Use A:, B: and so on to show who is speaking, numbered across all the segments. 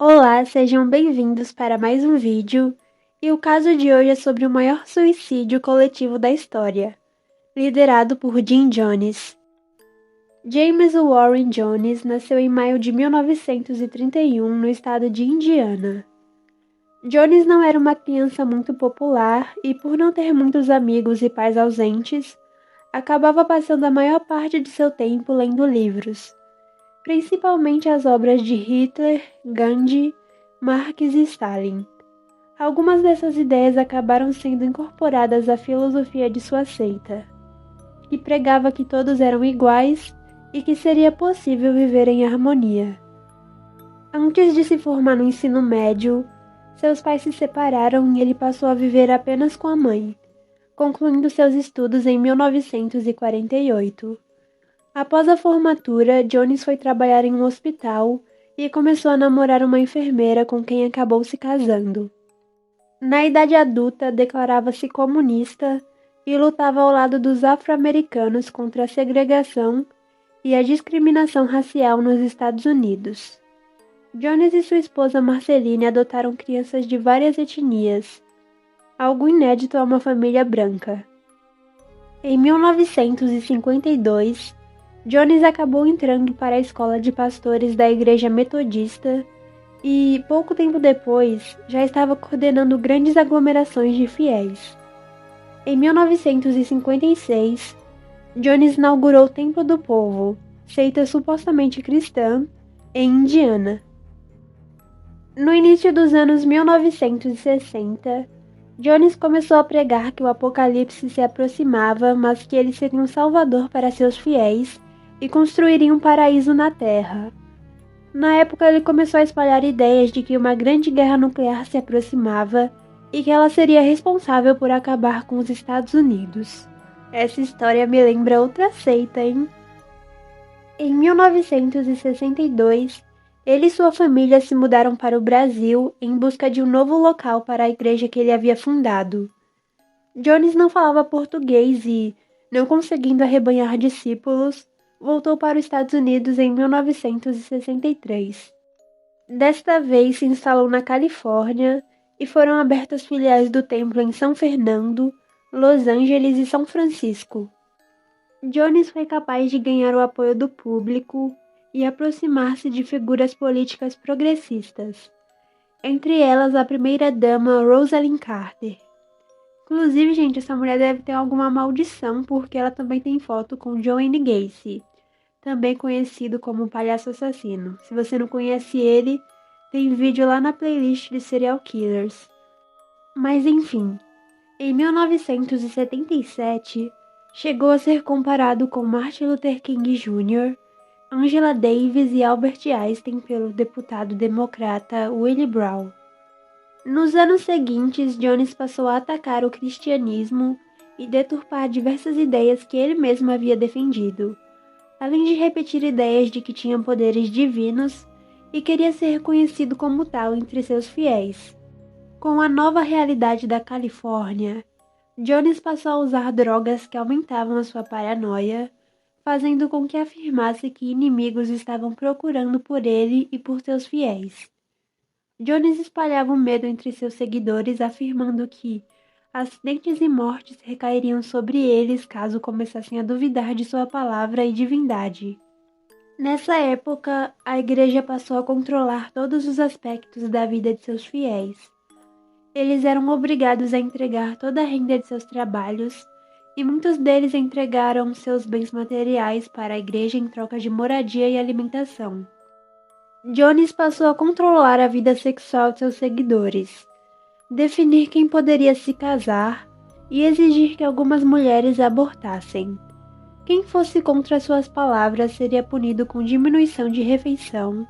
A: Olá, sejam bem-vindos para mais um vídeo, e o caso de hoje é sobre o maior suicídio coletivo da história, liderado por Jim Jones. James Warren Jones nasceu em maio de 1931 no estado de Indiana. Jones não era uma criança muito popular e, por não ter muitos amigos e pais ausentes, acabava passando a maior parte de seu tempo lendo livros, principalmente as obras de Hitler, Gandhi, Marx e Stalin. Algumas dessas ideias acabaram sendo incorporadas à filosofia de sua seita, que pregava que todos eram iguais e que seria possível viver em harmonia. Antes de se formar no ensino médio, seus pais se separaram e ele passou a viver apenas com a mãe, concluindo seus estudos em 1948. Após a formatura, Jones foi trabalhar em um hospital e começou a namorar uma enfermeira com quem acabou se casando. Na idade adulta, declarava-se comunista e lutava ao lado dos afro-americanos contra a segregação e a discriminação racial nos Estados Unidos. Jones e sua esposa Marceline adotaram crianças de várias etnias, algo inédito a uma família branca. Em 1952, Jones acabou entrando para a escola de pastores da Igreja Metodista e, pouco tempo depois, já estava coordenando grandes aglomerações de fiéis. Em 1956, Jones inaugurou o Templo do Povo, seita supostamente cristã, em Indiana. No início dos anos 1960, Jones começou a pregar que o Apocalipse se aproximava, mas que ele seria um salvador para seus fiéis e construiria um paraíso na Terra. Na época, ele começou a espalhar ideias de que uma grande guerra nuclear se aproximava e que ela seria responsável por acabar com os Estados Unidos. Essa história me lembra outra seita, hein? Em 1962, ele e sua família se mudaram para o Brasil em busca de um novo local para a igreja que ele havia fundado. Jones não falava português e, não conseguindo arrebanhar discípulos, voltou para os Estados Unidos em 1963. Desta vez se instalou na Califórnia e foram abertas filiais do templo em São Fernando, Los Angeles e São Francisco. Jones foi capaz de ganhar o apoio do público e aproximar-se de figuras políticas progressistas, entre elas a primeira-dama Rosalynn Carter. Inclusive, gente, essa mulher deve ter alguma maldição, porque ela também tem foto com John Wayne Gacy, também conhecido como Palhaço Assassino. Se você não conhece ele, tem vídeo lá na playlist de Serial Killers. Mas enfim, em 1977, chegou a ser comparado com Martin Luther King Jr., Angela Davis e Albert Einstein pelo deputado democrata Willie Brown. Nos anos seguintes, Jones passou a atacar o cristianismo e deturpar diversas ideias que ele mesmo havia defendido, além de repetir ideias de que tinha poderes divinos e queria ser reconhecido como tal entre seus fiéis. Com a nova realidade da Califórnia, Jones passou a usar drogas que aumentavam a sua paranoia, fazendo com que afirmasse que inimigos estavam procurando por ele e por seus fiéis. Jones espalhava o medo entre seus seguidores, afirmando que acidentes e mortes recairiam sobre eles caso começassem a duvidar de sua palavra e divindade. Nessa época, a igreja passou a controlar todos os aspectos da vida de seus fiéis. Eles eram obrigados a entregar toda a renda de seus trabalhos, e muitos deles entregaram seus bens materiais para a igreja em troca de moradia e alimentação. Jones passou a controlar a vida sexual de seus seguidores, definir quem poderia se casar e exigir que algumas mulheres abortassem. Quem fosse contra suas palavras seria punido com diminuição de refeição,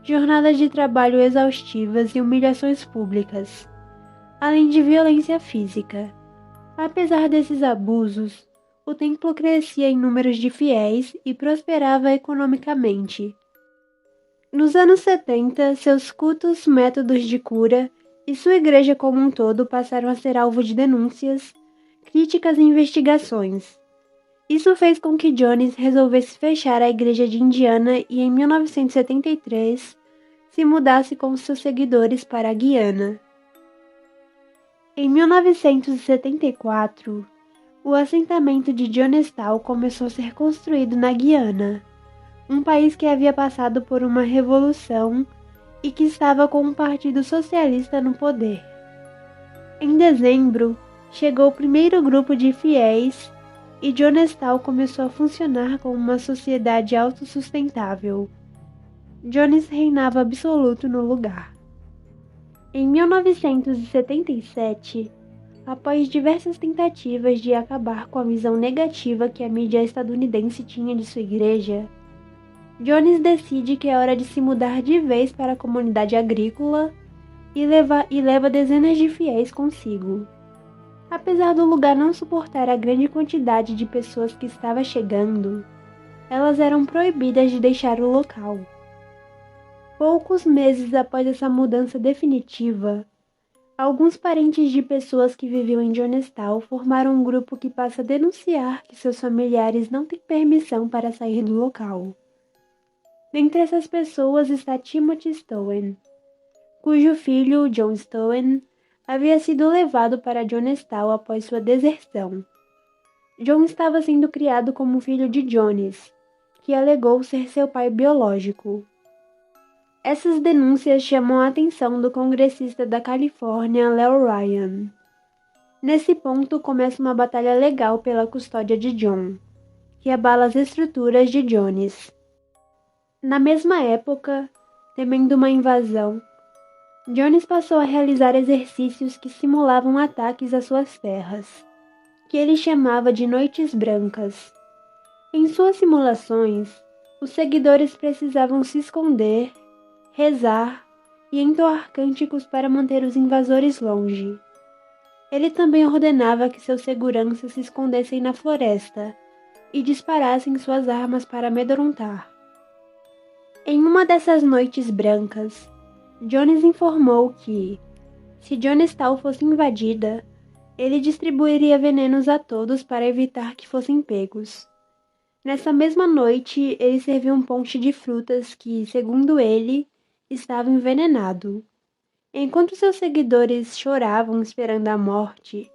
A: jornadas de trabalho exaustivas e humilhações públicas, além de violência física. Apesar desses abusos, o templo crescia em números de fiéis e prosperava economicamente. Nos anos 70, seus cultos, métodos de cura e sua igreja como um todo passaram a ser alvo de denúncias, críticas e investigações. Isso fez com que Jones resolvesse fechar a igreja de Indiana e, em 1973, se mudasse com seus seguidores para a Guiana. Em 1974, o assentamento de Jonestown começou a ser construído na Guiana, um país que havia passado por uma revolução e que estava com um partido socialista no poder. Em dezembro, chegou o primeiro grupo de fiéis e Jonestown começou a funcionar como uma sociedade autossustentável. Jones reinava absoluto no lugar. Em 1977, após diversas tentativas de acabar com a visão negativa que a mídia estadunidense tinha de sua igreja, Jones decide que é hora de se mudar de vez para a comunidade agrícola e leva dezenas de fiéis consigo. Apesar do lugar não suportar a grande quantidade de pessoas que estava chegando, elas eram proibidas de deixar o local. Poucos meses após essa mudança definitiva, alguns parentes de pessoas que viviam em Jonestown formaram um grupo que passa a denunciar que seus familiares não têm permissão para sair do local. Dentre essas pessoas está Timothy Stowen, cujo filho, John Stowen, havia sido levado para Jonestown após sua deserção. John estava sendo criado como filho de Jones, que alegou ser seu pai biológico. Essas denúncias chamam a atenção do congressista da Califórnia, Leo Ryan. Nesse ponto começa uma batalha legal pela custódia de John, que abala as estruturas de Jones. Na mesma época, temendo uma invasão, Jones passou a realizar exercícios que simulavam ataques às suas terras, que ele chamava de noites brancas. Em suas simulações, os seguidores precisavam se esconder, rezar e entoar cânticos para manter os invasores longe. Ele também ordenava que seus seguranças se escondessem na floresta e disparassem suas armas para amedrontar. Em uma dessas noites brancas, Jones informou que, se Jonestown fosse invadida, ele distribuiria venenos a todos para evitar que fossem pegos. Nessa mesma noite, ele serviu um ponche de frutas que, segundo ele, estava envenenado. Enquanto seus seguidores choravam esperando a morte,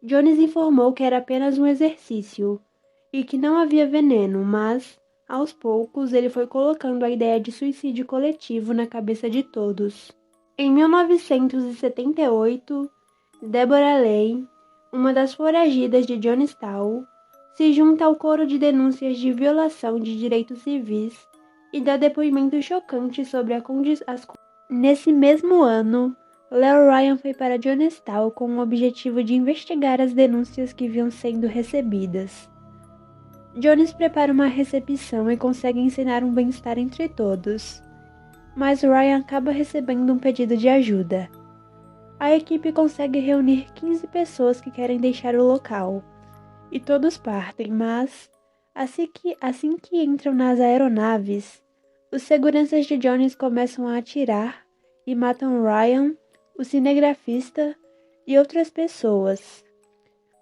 A: Jones informou que era apenas um exercício e que não havia veneno, mas, aos poucos, ele foi colocando a ideia de suicídio coletivo na cabeça de todos. Em 1978, Deborah Lane, uma das foragidas de Jonestown, se junta ao coro de denúncias de violação de direitos civis e dá depoimento chocante sobre as condições. Nesse mesmo ano, Leo Ryan foi para Jonestown com o objetivo de investigar as denúncias que vinham sendo recebidas. Jones prepara uma recepção e consegue ensinar um bem-estar entre todos, mas Ryan acaba recebendo um pedido de ajuda. A equipe consegue reunir 15 pessoas que querem deixar o local, e todos partem, mas, assim que entram nas aeronaves, os seguranças de Jones começam a atirar e matam Ryan, o cinegrafista e outras pessoas.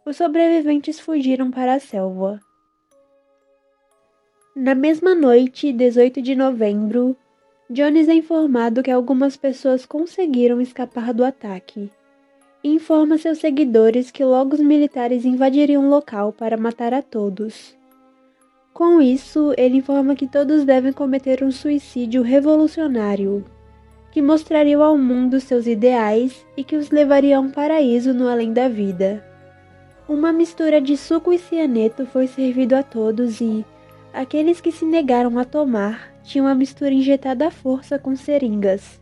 A: Os sobreviventes fugiram para a selva. Na mesma noite, 18 de novembro, Jones é informado que algumas pessoas conseguiram escapar do ataque e informa seus seguidores que logo os militares invadiriam o local para matar a todos. Com isso, ele informa que todos devem cometer um suicídio revolucionário, que mostraria ao mundo seus ideais e que os levaria a um paraíso no além da vida. Uma mistura de suco e cianeto foi servido a todos e aqueles que se negaram a tomar tinham a mistura injetada à força com seringas.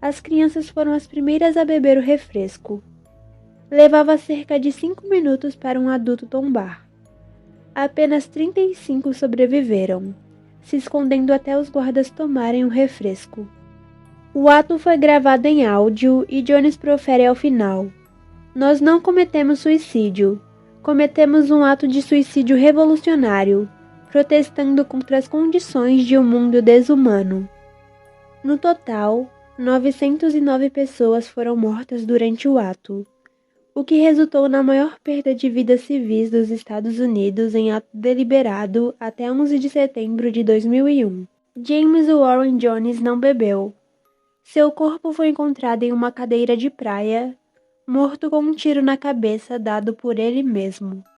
A: As crianças foram as primeiras a beber o refresco. Levava cerca de 5 minutos para um adulto tombar. Apenas 35 sobreviveram, se escondendo até os guardas tomarem o refresco. O ato foi gravado em áudio e Jones profere ao final: "Nós não cometemos suicídio. Cometemos um ato de suicídio revolucionário, protestando contra as condições de um mundo desumano." No total, 909 pessoas foram mortas durante o ato, o que resultou na maior perda de vidas civis dos Estados Unidos em ato deliberado até 11 de setembro de 2001. James Warren Jones não bebeu, Seu corpo foi encontrado em uma cadeira de praia, morto com um tiro na cabeça dado por ele mesmo.